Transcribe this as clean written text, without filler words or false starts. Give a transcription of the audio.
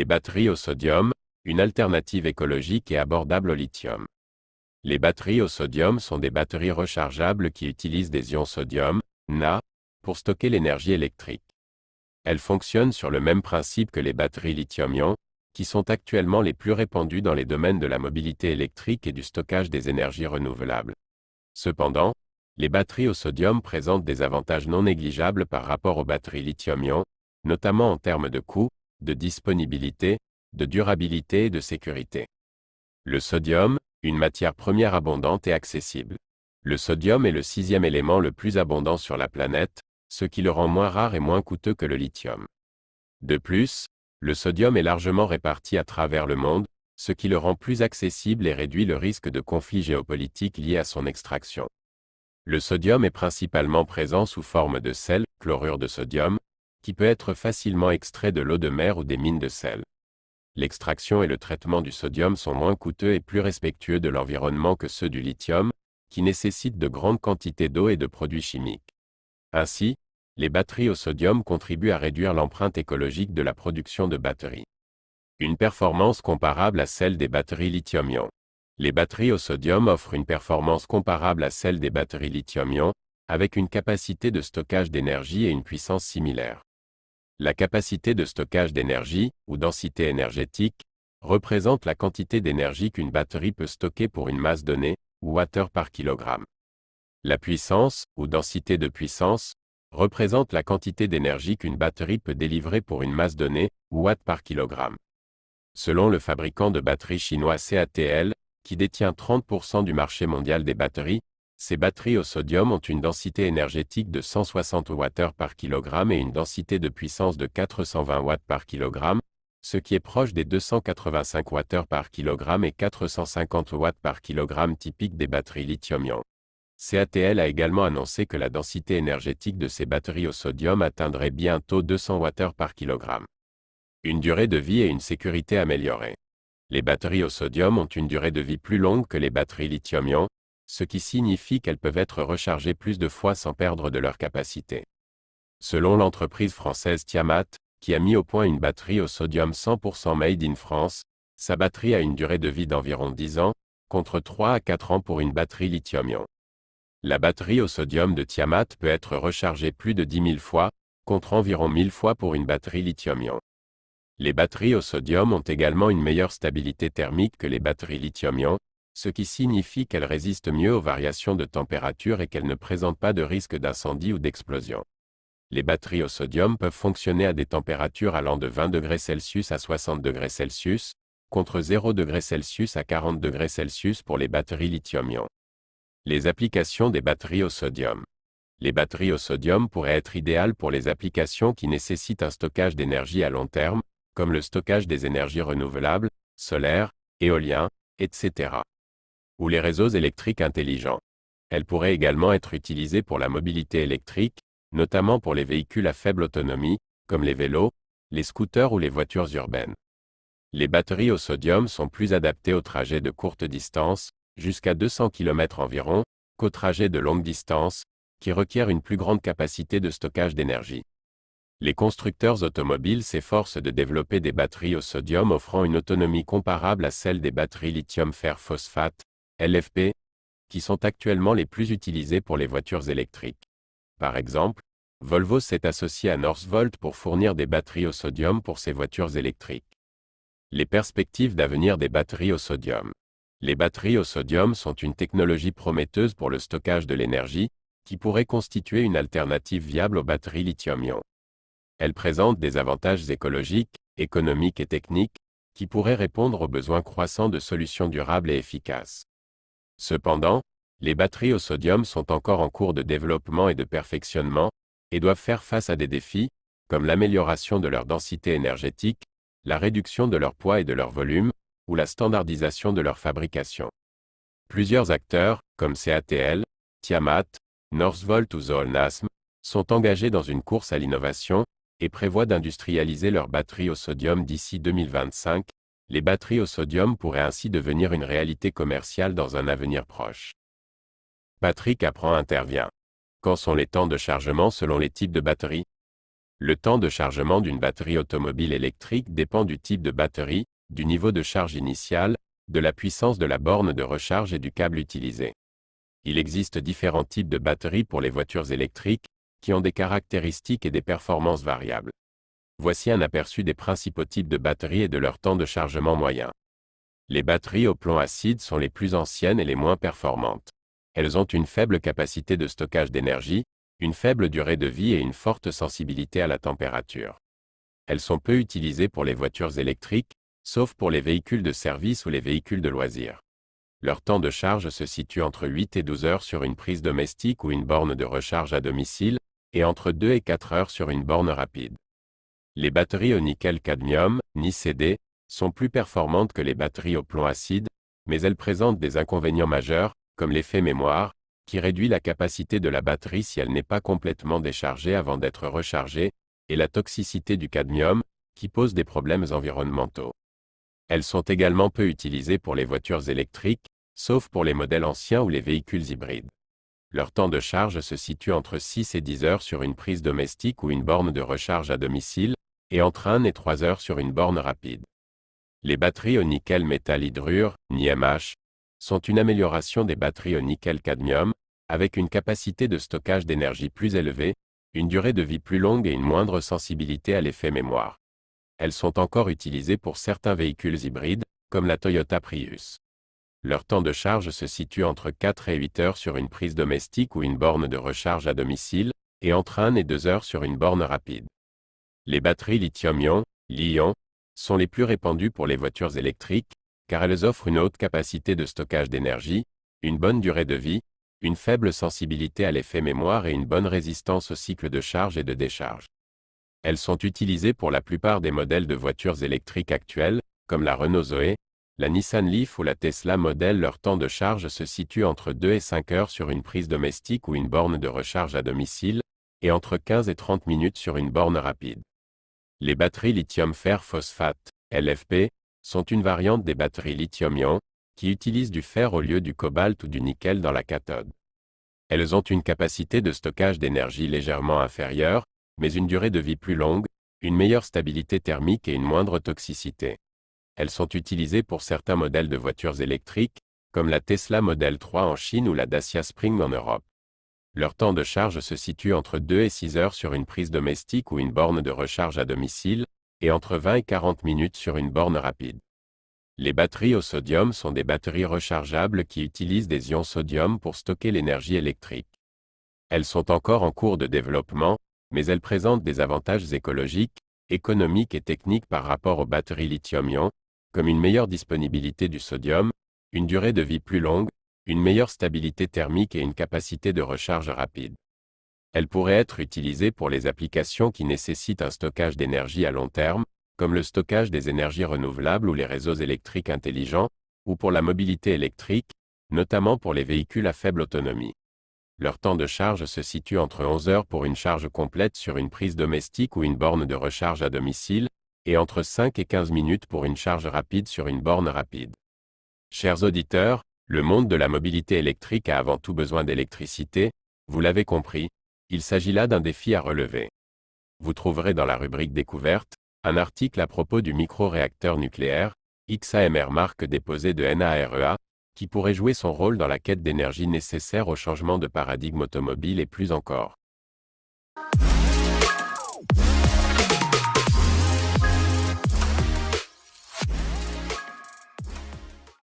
Les batteries au sodium, une alternative écologique et abordable au lithium. Les batteries au sodium sont des batteries rechargeables qui utilisent des ions sodium, Na, pour stocker l'énergie électrique. Elles fonctionnent sur le même principe que les batteries lithium-ion, qui sont actuellement les plus répandues dans les domaines de la mobilité électrique et du stockage des énergies renouvelables. Cependant, les batteries au sodium présentent des avantages non négligeables par rapport aux batteries lithium-ion, notamment en termes de coût, de disponibilité, de durabilité et de sécurité. Le sodium, une matière première abondante et accessible. Le sodium est le 6e élément le plus abondant sur la planète, ce qui le rend moins rare et moins coûteux que le lithium. De plus, le sodium est largement réparti à travers le monde, ce qui le rend plus accessible et réduit le risque de conflits géopolitiques liés à son extraction. Le sodium est principalement présent sous forme de sel, chlorure de sodium, qui peut être facilement extrait de l'eau de mer ou des mines de sel. L'extraction et le traitement du sodium sont moins coûteux et plus respectueux de l'environnement que ceux du lithium, qui nécessitent de grandes quantités d'eau et de produits chimiques. Ainsi, les batteries au sodium contribuent à réduire l'empreinte écologique de la production de batteries. Une performance comparable à celle des batteries lithium-ion. Les batteries au sodium offrent une performance comparable à celle des batteries lithium-ion, avec une capacité de stockage d'énergie et une puissance similaire. La capacité de stockage d'énergie, ou densité énergétique, représente la quantité d'énergie qu'une batterie peut stocker pour une masse donnée, ou watts par kilogramme. La puissance, ou densité de puissance, représente la quantité d'énergie qu'une batterie peut délivrer pour une masse donnée, ou watts par kilogramme. Selon le fabricant de batteries chinois CATL, qui détient 30% du marché mondial des batteries, ces batteries au sodium ont une densité énergétique de 160 Wh par kilogramme et une densité de puissance de 420 watts par kilogramme, ce qui est proche des 285 Wh par kilogramme et 450 watts par kilogramme typiques des batteries lithium-ion. CATL a également annoncé que la densité énergétique de ces batteries au sodium atteindrait bientôt 200 Wh par kilogramme. Une durée de vie et une sécurité améliorée. Les batteries au sodium ont une durée de vie plus longue que les batteries lithium-ion, ce qui signifie qu'elles peuvent être rechargées plus de fois sans perdre de leur capacité. Selon l'entreprise française Tiamat, qui a mis au point une batterie au sodium 100% made in France, sa batterie a une durée de vie d'environ 10 ans, contre 3 à 4 ans pour une batterie lithium-ion. La batterie au sodium de Tiamat peut être rechargée plus de 10 000 fois, contre environ 1000 fois pour une batterie lithium-ion. Les batteries au sodium ont également une meilleure stabilité thermique que les batteries lithium-ion, ce qui signifie qu'elles résistent mieux aux variations de température et qu'elles ne présentent pas de risque d'incendie ou d'explosion. Les batteries au sodium peuvent fonctionner à des températures allant de 20 degrés Celsius à 60 degrés Celsius, contre 0 degrés Celsius à 40 degrés Celsius pour les batteries lithium-ion. Les applications des batteries au sodium. Les batteries au sodium pourraient être idéales pour les applications qui nécessitent un stockage d'énergie à long terme, comme le stockage des énergies renouvelables, solaires, éoliens, etc. ou les réseaux électriques intelligents. Elles pourraient également être utilisées pour la mobilité électrique, notamment pour les véhicules à faible autonomie, comme les vélos, les scooters ou les voitures urbaines. Les batteries au sodium sont plus adaptées aux trajets de courte distance, jusqu'à 200 km environ, qu'aux trajets de longue distance, qui requièrent une plus grande capacité de stockage d'énergie. Les constructeurs automobiles s'efforcent de développer des batteries au sodium offrant une autonomie comparable à celle des batteries lithium fer phosphate, LFP, qui sont actuellement les plus utilisées pour les voitures électriques. Par exemple, Volvo s'est associé à Northvolt pour fournir des batteries au sodium pour ses voitures électriques. Les perspectives d'avenir des batteries au sodium. Les batteries au sodium sont une technologie prometteuse pour le stockage de l'énergie, qui pourrait constituer une alternative viable aux batteries lithium-ion. Elles présentent des avantages écologiques, économiques et techniques, qui pourraient répondre aux besoins croissants de solutions durables et efficaces. Cependant, les batteries au sodium sont encore en cours de développement et de perfectionnement, et doivent faire face à des défis, comme l'amélioration de leur densité énergétique, la réduction de leur poids et de leur volume, ou la standardisation de leur fabrication. Plusieurs acteurs, comme CATL, Tiamat, Northvolt ou Zollnasm, sont engagés dans une course à l'innovation, et prévoient d'industrialiser leurs batteries au sodium d'ici 2025. Les batteries au sodium pourraient ainsi devenir une réalité commerciale dans un avenir proche. Patrick Apprend intervient. Quand sont les temps de chargement selon les types de batteries? Le temps de chargement d'une batterie automobile électrique dépend du type de batterie, du niveau de charge initial, de la puissance de la borne de recharge et du câble utilisé. Il existe différents types de batteries pour les voitures électriques, qui ont des caractéristiques et des performances variables. Voici un aperçu des principaux types de batteries et de leur temps de chargement moyen. Les batteries au plomb acide sont les plus anciennes et les moins performantes. Elles ont une faible capacité de stockage d'énergie, une faible durée de vie et une forte sensibilité à la température. Elles sont peu utilisées pour les voitures électriques, sauf pour les véhicules de service ou les véhicules de loisirs. Leur temps de charge se situe entre 8 et 12 heures sur une prise domestique ou une borne de recharge à domicile, et entre 2 et 4 heures sur une borne rapide. Les batteries au nickel-cadmium, NiCd, sont plus performantes que les batteries au plomb acide, mais elles présentent des inconvénients majeurs, comme l'effet mémoire, qui réduit la capacité de la batterie si elle n'est pas complètement déchargée avant d'être rechargée, et la toxicité du cadmium, qui pose des problèmes environnementaux. Elles sont également peu utilisées pour les voitures électriques, sauf pour les modèles anciens ou les véhicules hybrides. Leur temps de charge se situe entre 6 et 10 heures sur une prise domestique ou une borne de recharge à domicile, et entre 1 et 3 heures sur une borne rapide. Les batteries au nickel métal hydrure, NiMH, sont une amélioration des batteries au nickel-cadmium, avec une capacité de stockage d'énergie plus élevée, une durée de vie plus longue et une moindre sensibilité à l'effet mémoire. Elles sont encore utilisées pour certains véhicules hybrides, comme la Toyota Prius. Leur temps de charge se situe entre 4 et 8 heures sur une prise domestique ou une borne de recharge à domicile, et entre 1 et 2 heures sur une borne rapide. Les batteries lithium-ion, Li-ion, sont les plus répandues pour les voitures électriques, car elles offrent une haute capacité de stockage d'énergie, une bonne durée de vie, une faible sensibilité à l'effet mémoire et une bonne résistance au cycle de charge et de décharge. Elles sont utilisées pour la plupart des modèles de voitures électriques actuelles, comme la Renault Zoe, la Nissan Leaf ou la Tesla Model. Leur temps de charge se situe entre 2 et 5 heures sur une prise domestique ou une borne de recharge à domicile, et entre 15 et 30 minutes sur une borne rapide. Les batteries lithium-fer-phosphate, LFP, sont une variante des batteries lithium-ion, qui utilisent du fer au lieu du cobalt ou du nickel dans la cathode. Elles ont une capacité de stockage d'énergie légèrement inférieure, mais une durée de vie plus longue, une meilleure stabilité thermique et une moindre toxicité. Elles sont utilisées pour certains modèles de voitures électriques, comme la Tesla Model 3 en Chine ou la Dacia Spring en Europe. Leur temps de charge se situe entre 2 et 6 heures sur une prise domestique ou une borne de recharge à domicile, et entre 20 et 40 minutes sur une borne rapide. Les batteries au sodium sont des batteries rechargeables qui utilisent des ions sodium pour stocker l'énergie électrique. Elles sont encore en cours de développement, mais elles présentent des avantages écologiques, économiques et techniques par rapport aux batteries lithium-ion, comme une meilleure disponibilité du sodium, une durée de vie plus longue, une meilleure stabilité thermique et une capacité de recharge rapide. Elles pourraient être utilisées pour les applications qui nécessitent un stockage d'énergie à long terme, comme le stockage des énergies renouvelables ou les réseaux électriques intelligents, ou pour la mobilité électrique, notamment pour les véhicules à faible autonomie. Leur temps de charge se situe entre 11 heures pour une charge complète sur une prise domestique ou une borne de recharge à domicile, et entre 5 et 15 minutes pour une charge rapide sur une borne rapide. Chers auditeurs, le monde de la mobilité électrique a avant tout besoin d'électricité, vous l'avez compris, il s'agit là d'un défi à relever. Vous trouverez dans la rubrique Découverte, un article à propos du micro-réacteur nucléaire, XAMR marque déposée de NAREA, qui pourrait jouer son rôle dans la quête d'énergie nécessaire au changement de paradigme automobile et plus encore.